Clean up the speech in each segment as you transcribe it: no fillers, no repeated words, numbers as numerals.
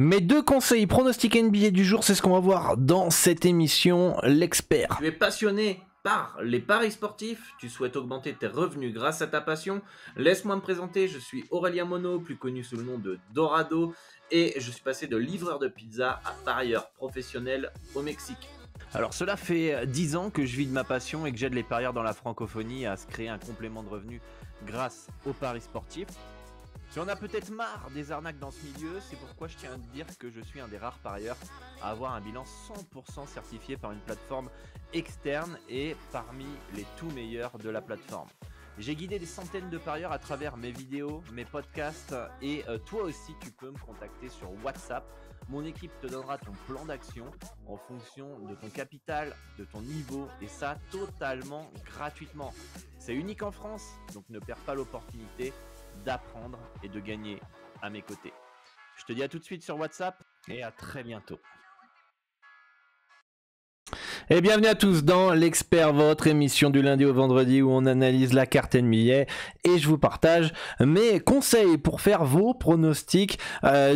Mes deux conseils pronostics NBA du jour, c'est ce qu'on va voir dans cette émission, l'expert. Tu es passionné par les paris sportifs, tu souhaites augmenter tes revenus grâce à ta passion. Laisse-moi me présenter, je suis Aurélien Monod, plus connu sous le nom de Dorado, et je suis passé de livreur de pizza à parieur professionnel au Mexique. Alors cela fait 10 ans que je vis de ma passion et que j'aide les parieurs dans la francophonie à se créer un complément de revenus grâce aux paris sportifs. Si on a peut-être marre des arnaques dans ce milieu, c'est pourquoi je tiens à te dire que je suis un des rares parieurs à avoir un bilan 100% certifié par une plateforme externe et parmi les tout meilleurs de la plateforme. J'ai guidé des centaines de parieurs à travers mes vidéos, mes podcasts et toi aussi tu peux me contacter sur WhatsApp. Mon équipe te donnera ton plan d'action en fonction de ton capital, de ton niveau et ça totalement gratuitement. C'est unique en France, donc ne perds pas l'opportunité d'apprendre et de gagner à mes côtés. Je te dis à tout de suite sur WhatsApp et à très bientôt. Et bienvenue à tous dans l'expert, votre émission du lundi au vendredi où on analyse la carte NBA et je vous partage mes conseils pour faire vos pronostics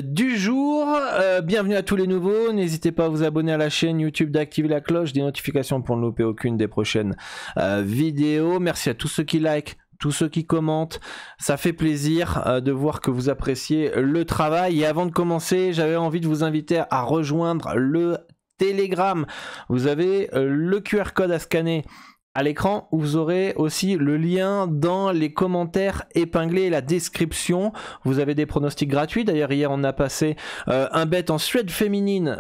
du jour. Bienvenue à tous les nouveaux, n'hésitez pas à vous abonner à la chaîne YouTube, d'activer la cloche des notifications pour ne louper aucune des prochaines vidéos. Merci à tous ceux qui like, tous ceux qui commentent, ça fait plaisir de voir que vous appréciez le travail. Et avant de commencer, j'avais envie de vous inviter à rejoindre le Telegram. Vous avez le QR code à scanner à l'écran, vous aurez aussi le lien dans les commentaires épinglés et la description. Vous avez des pronostics gratuits. D'ailleurs, hier, on a passé un bet en Suède féminine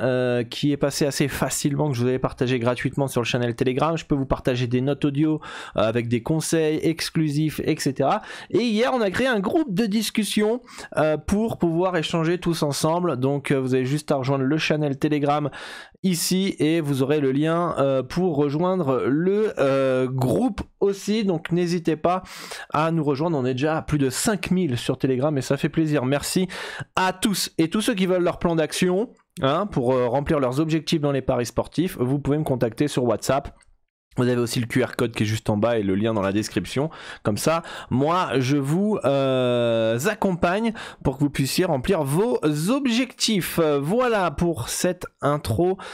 qui est passé assez facilement, que je vous avais partagé gratuitement sur le channel Telegram. Je peux vous partager des notes audio avec des conseils exclusifs, etc. Et hier, on a créé un groupe de discussion pour pouvoir échanger tous ensemble. Donc, vous avez juste à rejoindre le channel Telegram ici et vous aurez le lien pour rejoindre le groupe aussi, donc n'hésitez pas à nous rejoindre. On est déjà à plus de 5000 sur Telegram et ça fait plaisir. Merci à tous et tous ceux qui veulent leur plan d'action pour remplir leurs objectifs dans les paris sportifs. Vous pouvez me contacter sur WhatsApp. Vous avez aussi le QR code qui est juste en bas et le lien dans la description. Comme ça, moi, je vous accompagne pour que vous puissiez remplir vos objectifs. Voilà pour cette introduction.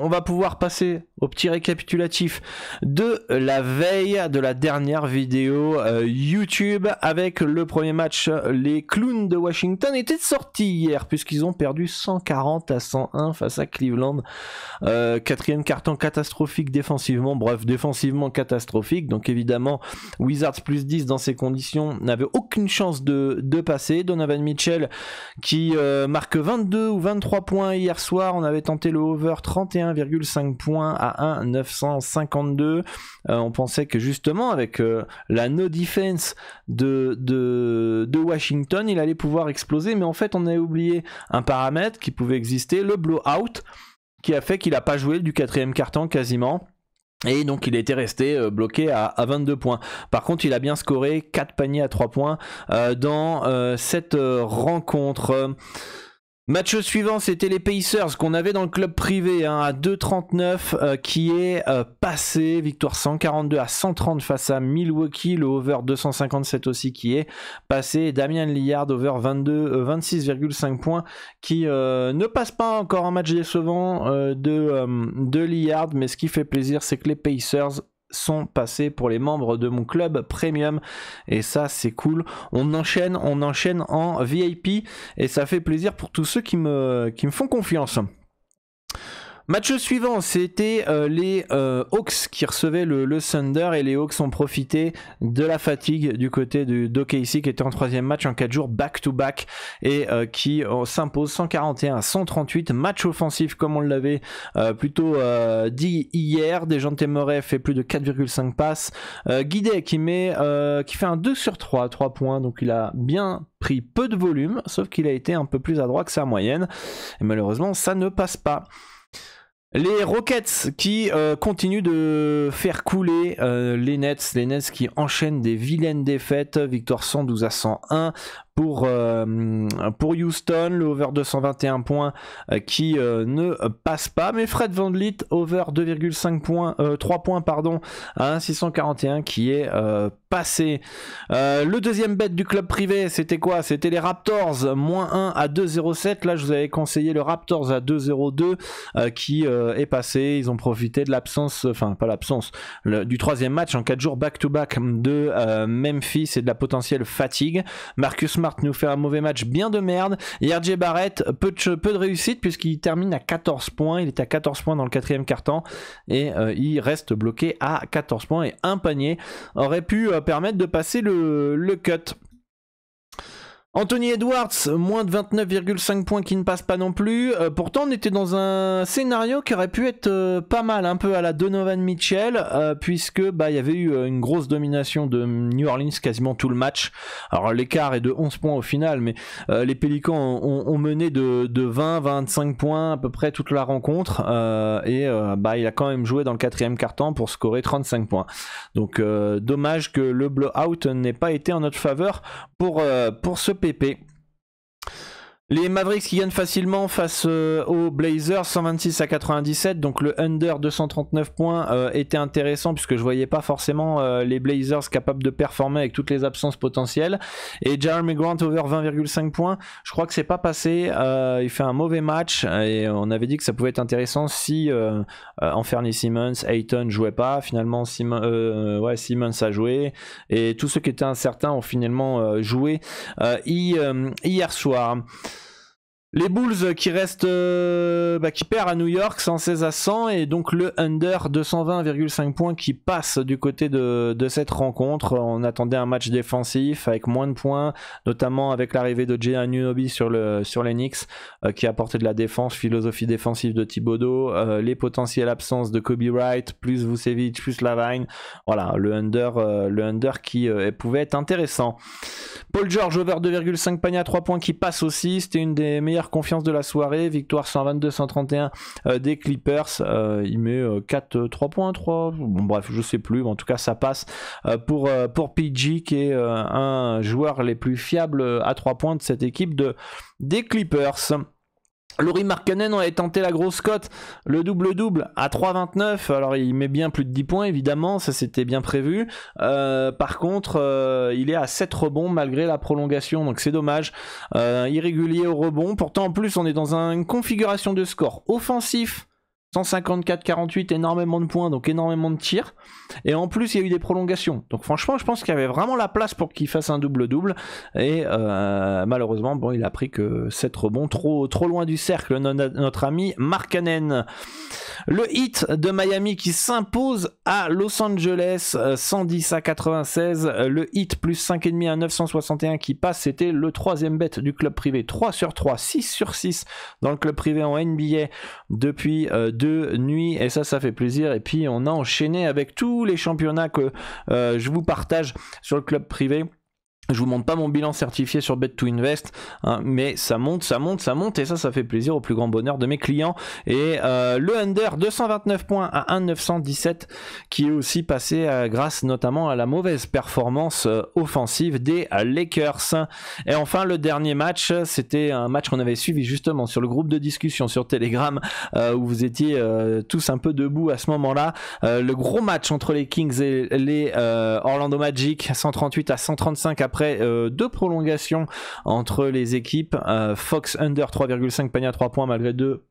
On va pouvoir passer au petit récapitulatif de la veille de la dernière vidéo YouTube avec le premier match. Les Clowns de Washington étaient sortis hier puisqu'ils ont perdu 140-101 face à Cleveland. Quatrième carton catastrophique défensivement, bref, défensivement catastrophique, donc évidemment Wizards plus 10 dans ces conditions n'avait aucune chance de passer. Donovan Mitchell qui marque 22 ou 23 points hier soir, on avait tenté le over 31,5 points à 1,952. On pensait que justement avec la no defense de Washington il allait pouvoir exploser, mais en fait on avait oublié un paramètre qui pouvait exister, le blowout, qui a fait qu'il n'a pas joué du quatrième quart-temps quasiment. Et donc il était resté bloqué à 22 points. Par contre il a bien scoré 4 paniers à 3 points dans cette rencontre. Match suivant, c'était les Pacers qu'on avait dans le club privé à 2,39 qui est passé. Victoire 142-130 face à Milwaukee. Le over 257 aussi qui est passé. Damian Lillard over 26,5 points qui ne passe pas encore un match décevant de Lillard. Mais ce qui fait plaisir, c'est que les Pacers sont passés pour les membres de mon club premium et ça c'est cool. On enchaîne en VIP et ça fait plaisir pour tous ceux qui me font confiance. Match suivant, c'était les Hawks qui recevaient le Thunder et les Hawks ont profité de la fatigue du côté d'OKC qui était en troisième match en 4 jours back-to-back et qui s'impose 141-138. Match offensif comme on l'avait plutôt dit hier. Dejounte Murray fait plus de 4,5 passes. Guidé qui fait un 2 sur 3 points, donc il a bien pris peu de volume, sauf qu'il a été un peu plus adroit que sa moyenne et malheureusement ça ne passe pas. Les Rockets qui continuent de faire couler les Nets qui enchaînent des vilaines défaites, victoire 112-101, pour Houston, le over 221 points qui ne passe pas, mais Fred VanVleet over 2,5 points, 3 points pardon, à 1,641 qui est passé. Le deuxième bet du club privé, c'était quoi? C'était les Raptors, moins 1 à 2,07. Là, je vous avais conseillé le Raptors à 2,02 qui est passé. Ils ont profité de l'absence, enfin pas l'absence, du troisième match en 4 jours back-to-back de Memphis et de la potentielle fatigue. Marcus Smart nous fait un mauvais match bien de merde. Et RJ Barrett, peu de réussite puisqu'il termine à 14 points. Il est à 14 points dans le quatrième quart-temps et il reste bloqué à 14 points et un panier aurait pu permettre de passer le cut. Anthony Edwards, moins de 29,5 points qui ne passe pas non plus. Pourtant, on était dans un scénario qui aurait pu être pas mal, un peu à la Donovan Mitchell, puisque il y avait eu une grosse domination de New Orleans quasiment tout le match. Alors l'écart est de 11 points au final, mais les Pélicans ont mené de 20-25 points à peu près toute la rencontre, et il a quand même joué dans le quatrième quart-temps pour scorer 35 points. Donc dommage que le blowout n'ait pas été en notre faveur pour ce PP. Les Mavericks qui gagnent facilement face aux Blazers 126 à 97, donc le under 239 points était intéressant puisque je voyais pas forcément les Blazers capables de performer avec toutes les absences potentielles. Et Jeremy Grant over 20,5 points, je crois que c'est pas passé, il fait un mauvais match et on avait dit que ça pouvait être intéressant si Anthony Simons, Ayton jouait pas, finalement Simons a joué et tous ceux qui étaient incertains ont finalement joué hier soir. Les Bulls qui restent, qui perdent à New York 116 à 100 et donc le under 220,5 points qui passe du côté de cette rencontre. On attendait un match défensif avec moins de points, notamment avec l'arrivée de Jay Anunoby sur les Knicks qui a apporté de la défense, philosophie défensive de Thibodeau, les potentielles absences de Kobe Wright, plus Vucevic, plus Lavine. Voilà, le under qui pouvait être intéressant. Paul George over 2,5 panier à 3 points qui passe aussi, c'était une des meilleures confiances de la soirée, victoire 122-131 des Clippers, il met 3 points, bon bref je sais plus, mais en tout cas ça passe pour PG qui est un joueur les plus fiables à 3 points de cette équipe des Clippers. Lauri Markkanen avait tenté la grosse cote, le double-double à 3,29, alors il met bien plus de 10 points évidemment, ça c'était bien prévu, par contre il est à 7 rebonds malgré la prolongation, donc c'est dommage, irrégulier au rebond, pourtant en plus on est dans une configuration de score offensif, 154-48, énormément de points, donc énormément de tirs. Et en plus, il y a eu des prolongations. Donc franchement, je pense qu'il y avait vraiment la place pour qu'il fasse un double-double. Et malheureusement, bon, il a pris que 7 rebonds, trop loin du cercle, notre ami Markkanen. Le Heat de Miami qui s'impose à Los Angeles, 110 à 96. Le Heat plus 5,5 à 961 qui passe. C'était le troisième bet du club privé. 3 sur 3, 6 sur 6 dans le club privé en NBA depuis 2 nuits. Et ça fait plaisir. Et puis on a enchaîné avec tous les championnats que je vous partage sur le club privé. Je vous montre pas mon bilan certifié sur Bet2Invest, hein, mais ça monte et ça fait plaisir au plus grand bonheur de mes clients. Et le under 229 points à 1,917 qui est aussi passé grâce notamment à la mauvaise performance offensive des Lakers. Et enfin le dernier match, c'était un match qu'on avait suivi justement sur le groupe de discussion sur Telegram où vous étiez tous un peu debout à ce moment-là. Le gros match entre les Kings et les Orlando Magic, 138 à 135 après 2 prolongations entre les équipes. Fox under 3,5 panier à 3 points malgré 2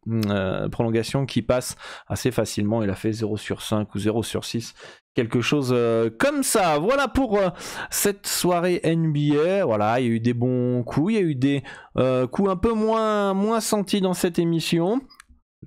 prolongations qui passent assez facilement. Il a fait 0 sur 5 ou 0 sur 6. Quelque chose comme ça. Voilà pour cette soirée NBA. Voilà, il y a eu des bons coups, il y a eu des coups un peu moins sentis dans cette émission.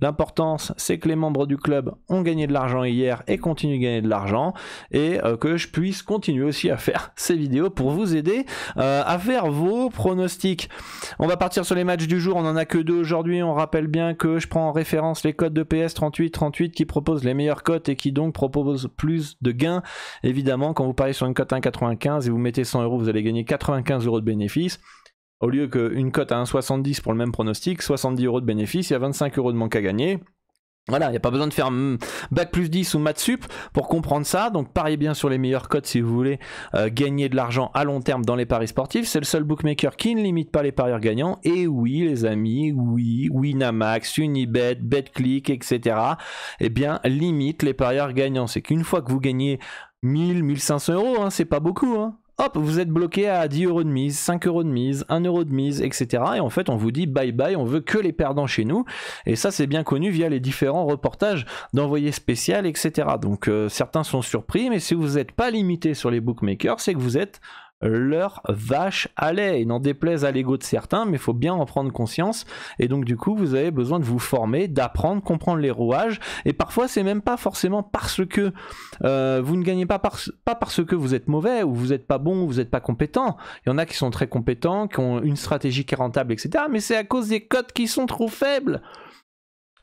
L'importance, c'est que les membres du club ont gagné de l'argent hier et continuent de gagner de l'argent et que je puisse continuer aussi à faire ces vidéos pour vous aider à faire vos pronostics. On va partir sur les matchs du jour, on en a que 2 aujourd'hui. On rappelle bien que je prends en référence les codes de PS 38 qui proposent les meilleures cotes et qui donc proposent plus de gains. Évidemment, quand vous pariez sur une cote 1,95 et vous mettez 100 €, vous allez gagner 95 € de bénéfices. Au lieu qu'une cote à 1,70 pour le même pronostic, 70 € de bénéfice, il y a 25 € de manque à gagner. Voilà, il n'y a pas besoin de faire bac plus 10 ou maths sup pour comprendre ça. Donc pariez bien sur les meilleurs codes si vous voulez gagner de l'argent à long terme dans les paris sportifs. C'est le seul bookmaker qui ne limite pas les parieurs gagnants. Et oui les amis, oui, Winamax, Unibet, BetClick, etc. Eh bien limite les parieurs gagnants. C'est qu'une fois que vous gagnez 1000, 1500 euros, hein, c'est pas beaucoup, hein. Hop, vous êtes bloqué à 10 euros de mise, 5 euros de mise, 1 euro de mise, etc. Et en fait, on vous dit bye bye, on veut que les perdants chez nous. Et ça, c'est bien connu via les différents reportages d'envoyés spécial, etc. Donc, certains sont surpris, mais si vous n'êtes pas limité sur les bookmakers, c'est que vous êtes leur vache à lait. Et n'en déplaise à l'ego de certains, mais il faut bien en prendre conscience. Et donc, du coup, vous avez besoin de vous former, d'apprendre, comprendre les rouages. Et parfois, c'est même pas forcément parce que vous ne gagnez pas parce que vous êtes mauvais, ou vous n'êtes pas bon, ou vous n'êtes pas compétent. Il y en a qui sont très compétents, qui ont une stratégie qui est rentable, etc. Mais c'est à cause des cotes qui sont trop faibles.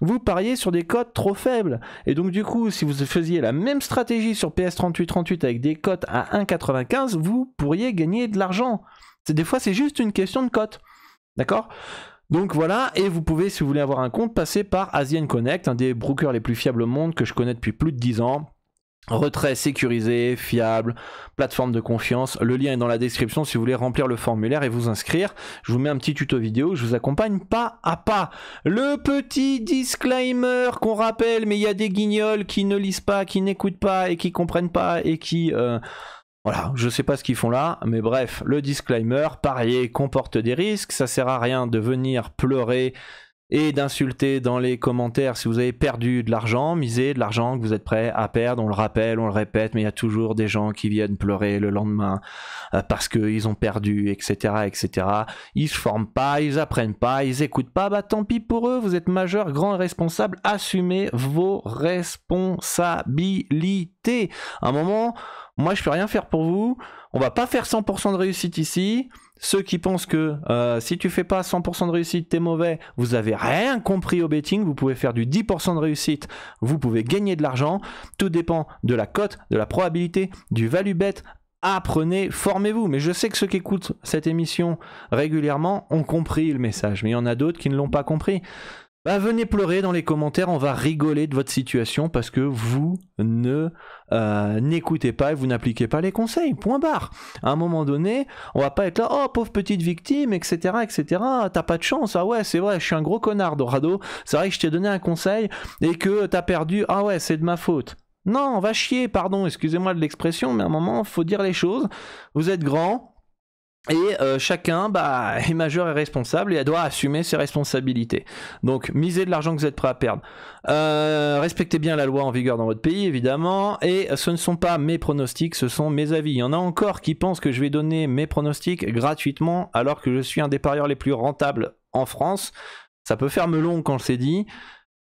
Vous pariez sur des cotes trop faibles. Et donc du coup, si vous faisiez la même stratégie sur PS3838 avec des cotes à 1,95, vous pourriez gagner de l'argent. Des fois, c'est juste une question de cote. D'accord ? Donc voilà, et vous pouvez, si vous voulez avoir un compte, passer par Asian Connect, un des brokers les plus fiables au monde que je connais depuis plus de 10 ans. Retrait sécurisé, fiable, plateforme de confiance. Le lien est dans la description si vous voulez remplir le formulaire et vous inscrire. Je vous mets un petit tuto vidéo, je vous accompagne pas à pas. Le petit disclaimer qu'on rappelle, mais il y a des guignols qui ne lisent pas, qui n'écoutent pas et qui comprennent pas et qui... Voilà, je sais pas ce qu'ils font là, mais bref, le disclaimer, parier comporte des risques, ça sert à rien de venir pleurer et d'insulter dans les commentaires si vous avez perdu de l'argent, misez de l'argent que vous êtes prêt à perdre, on le rappelle, on le répète, mais il y a toujours des gens qui viennent pleurer le lendemain parce qu'ils ont perdu, etc., etc. Ils se forment pas, ils apprennent pas, ils écoutent pas, bah tant pis pour eux, vous êtes majeurs, grands et responsables, assumez vos responsabilités. À un moment, moi je peux rien faire pour vous, on va pas faire 100% de réussite ici. Ceux qui pensent que si tu fais pas 100% de réussite, t'es mauvais, vous avez rien compris au betting, vous pouvez faire du 10% de réussite, vous pouvez gagner de l'argent, tout dépend de la cote, de la probabilité, du value bet. Apprenez, formez-vous. Mais je sais que ceux qui écoutent cette émission régulièrement ont compris le message, mais il y en a d'autres qui ne l'ont pas compris. Bah, venez pleurer dans les commentaires, on va rigoler de votre situation parce que vous ne n'écoutez pas et vous n'appliquez pas les conseils, point barre. À un moment donné, on va pas être là, oh pauvre petite victime, etc., etc., t'as pas de chance, ah ouais c'est vrai, je suis un gros connard Dorado, c'est vrai que je t'ai donné un conseil et que t'as perdu, ah ouais c'est de ma faute. Non, on va chier, pardon, excusez-moi de l'expression, mais à un moment, il faut dire les choses, vous êtes grand. Et chacun est majeur et responsable et elle doit assumer ses responsabilités. Donc misez de l'argent que vous êtes prêt à perdre. Respectez bien la loi en vigueur dans votre pays évidemment. Et ce ne sont pas mes pronostics, ce sont mes avis. Il y en a encore qui pensent que je vais donner mes pronostics gratuitement alors que je suis un des parieurs les plus rentables en France. Ça peut faire melon quand c'est dit.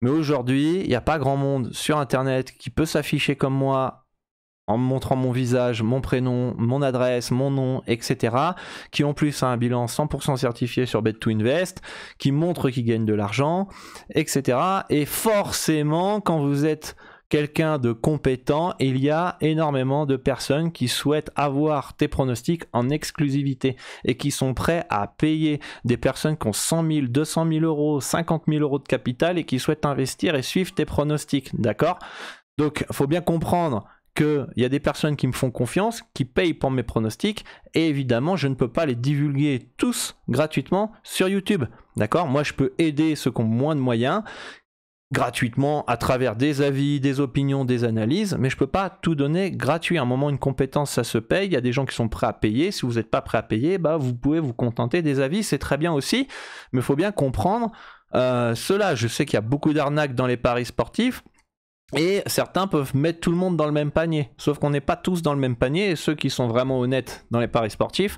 Mais aujourd'hui, il n'y a pas grand monde sur internet qui peut s'afficher comme moi en me montrant mon visage, mon prénom, mon adresse, mon nom, etc. Qui en plus a un bilan 100% certifié sur Bet2Invest, qui montre qu'il gagne de l'argent, etc. Et forcément, quand vous êtes quelqu'un de compétent, il y a énormément de personnes qui souhaitent avoir tes pronostics en exclusivité et qui sont prêts à payer des personnes qui ont 100 000, 200 000 euros, 50 000 euros de capital et qui souhaitent investir et suivre tes pronostics, d'accord ? Donc, il faut bien comprendre qu'il y a des personnes qui me font confiance, qui payent pour mes pronostics, et évidemment, je ne peux pas les divulguer tous gratuitement sur YouTube. D'accord ? Moi, je peux aider ceux qui ont moins de moyens, gratuitement, à travers des avis, des opinions, des analyses, mais je ne peux pas tout donner gratuit. À un moment, une compétence, ça se paye. Il y a des gens qui sont prêts à payer. Si vous n'êtes pas prêt à payer, vous pouvez vous contenter des avis, c'est très bien aussi, mais il faut bien comprendre cela. Je sais qu'il y a beaucoup d'arnaques dans les paris sportifs, et certains peuvent mettre tout le monde dans le même panier, sauf qu'on n'est pas tous dans le même panier, et ceux qui sont vraiment honnêtes dans les paris sportifs,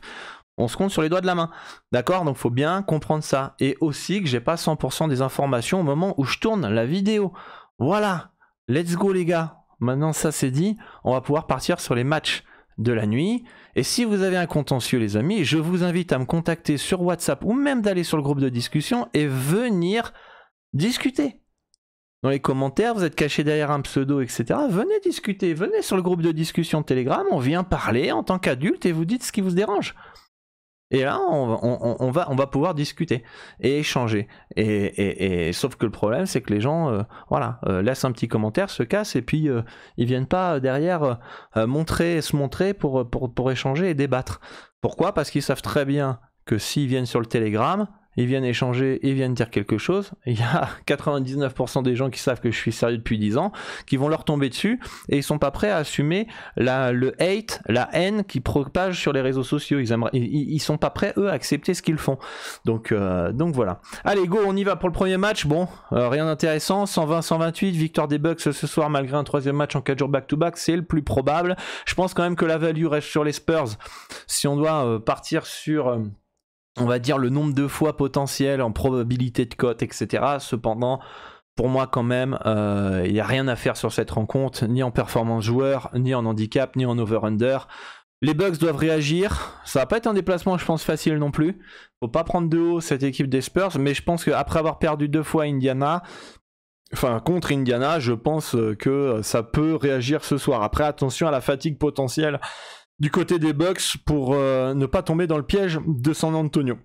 on se compte sur les doigts de la main, d'accord? Donc il faut bien comprendre ça, et aussi que j'ai pas 100% des informations au moment où je tourne la vidéo. Voilà, let's go les gars, maintenant ça c'est dit, on va pouvoir partir sur les matchs de la nuit, et si vous avez un contentieux les amis, je vous invite à me contacter sur WhatsApp, ou même d'aller sur le groupe de discussion, et venir discuter. Dans les commentaires, vous êtes caché derrière un pseudo, etc. Venez discuter, venez sur le groupe de discussion Telegram, on vient parler en tant qu'adulte et vous dites ce qui vous dérange. Et là, on va pouvoir discuter et échanger. Et sauf que le problème, c'est que les gens, laissent un petit commentaire, se cassent, et puis ils viennent pas derrière se montrer pour échanger et débattre. Pourquoi ? Parce qu'ils savent très bien que s'ils viennent sur le Telegram, ils viennent échanger, ils viennent dire quelque chose. Il y a 99% des gens qui savent que je suis sérieux depuis 10 ans, qui vont leur tomber dessus, et ils sont pas prêts à assumer le hate, la haine qui propage sur les réseaux sociaux. Ils sont pas prêts, eux, à accepter ce qu'ils font. Donc voilà. Allez, go, on y va pour le premier match. Bon, rien d'intéressant. 120-128, victoire des Bucks ce soir, malgré un troisième match en 4 jours back-to-back. C'est le plus probable. Je pense quand même que la value reste sur les Spurs. Si on doit partir sur... on va dire le nombre de fois potentiel en probabilité de cote, etc. Cependant, pour moi quand même, il n'y a rien à faire sur cette rencontre, ni en performance joueur, ni en handicap, ni en over-under. Les Bucks doivent réagir. Ça va pas être un déplacement, je pense, facile non plus. Faut pas prendre de haut cette équipe des Spurs, mais je pense qu'après avoir perdu 2 fois contre Indiana, je pense que ça peut réagir ce soir. Après, attention à la fatigue potentielle du côté des Bucks pour ne pas tomber dans le piège de San Antonio.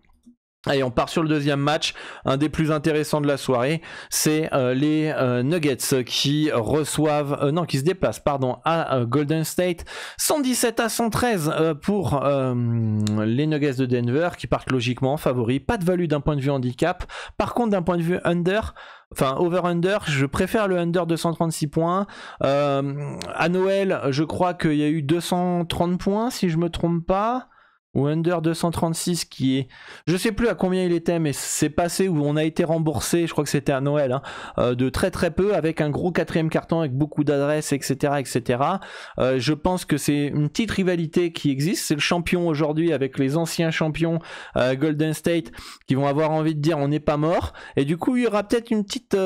Allez, on part sur le deuxième match, un des plus intéressants de la soirée, c'est les Nuggets qui se déplacent à Golden State, 117-113 pour les Nuggets de Denver qui partent logiquement favoris, pas de value d'un point de vue handicap, par contre d'un point de vue over-under, je préfère le under 236 points. À Noël, je crois qu'il y a eu 230 points si je me trompe pas, ou under 236 qui est... je sais plus à combien il était, mais c'est passé où on a été remboursé, je crois que c'était à Noël, de très très peu, avec un gros quatrième carton avec beaucoup d'adresses, etc. Je pense que c'est une petite rivalité qui existe, c'est le champion aujourd'hui avec les anciens champions Golden State qui vont avoir envie de dire on n'est pas mort, et du coup il y aura peut-être une petite...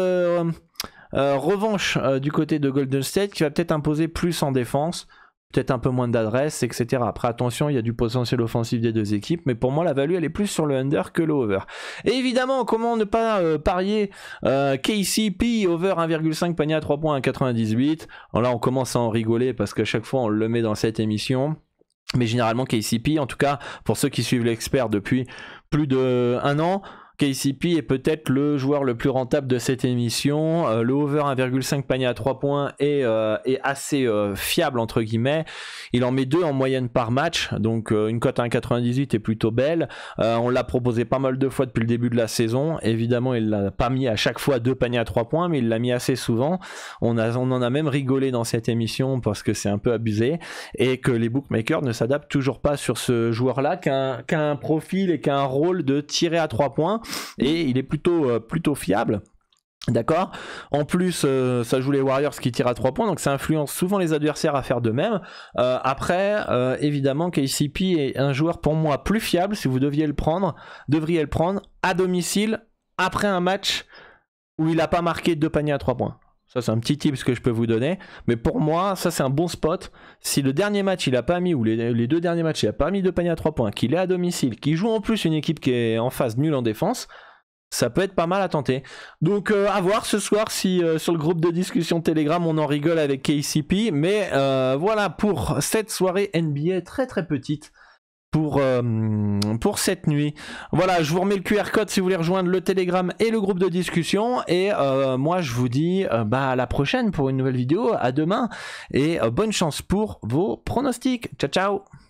revanche du côté de Golden State qui va peut-être imposer plus en défense, peut-être un peu moins d'adresse, etc. Après, attention, il y a du potentiel offensif des deux équipes, mais pour moi, la value, elle est plus sur le under que le over. Et évidemment, comment ne pas parier KCP over 1,5 panier à 3 points à 98. Alors là, on commence à en rigoler parce qu'à chaque fois, on le met dans cette émission. Mais généralement, KCP, en tout cas, pour ceux qui suivent l'expert depuis plus d'1 an, KCP est peut-être le joueur le plus rentable de cette émission. Le over 1,5 panier à 3 points est assez fiable entre guillemets. Il en met 2 en moyenne par match, donc une cote à 1,98 est plutôt belle. On l'a proposé pas mal de fois depuis le début de la saison. Évidemment, il l'a pas mis à chaque fois 2 paniers à 3 points, mais il l'a mis assez souvent. On en a même rigolé dans cette émission parce que c'est un peu abusé et que les bookmakers ne s'adaptent toujours pas sur ce joueur-là, qui a un profil et qui a un rôle de tirer à 3 points. Et il est plutôt fiable. D'accord. En plus, ça joue les Warriors qui tirent à 3 points, donc ça influence souvent les adversaires à faire de même. Après, évidemment, KCP est un joueur pour moi plus fiable. Si vous devriez le prendre à domicile après un match où il n'a pas marqué 2 paniers à 3 points. Ça, c'est un petit tip que je peux vous donner. Mais pour moi, ça, c'est un bon spot. Si le dernier match, il a pas mis, ou les 2 derniers matchs, il a pas mis 2 paniers à 3 points, qu'il est à domicile, qu'il joue en plus une équipe qui est en phase nulle en défense, ça peut être pas mal à tenter. Donc, à voir ce soir si sur le groupe de discussion Telegram, on en rigole avec KCP. Mais voilà pour cette soirée NBA très très petite. Pour cette nuit. Voilà, je vous remets le QR code si vous voulez rejoindre le Telegram et le groupe de discussion. Et moi, je vous dis à la prochaine pour une nouvelle vidéo. À demain. Et bonne chance pour vos pronostics. Ciao, ciao.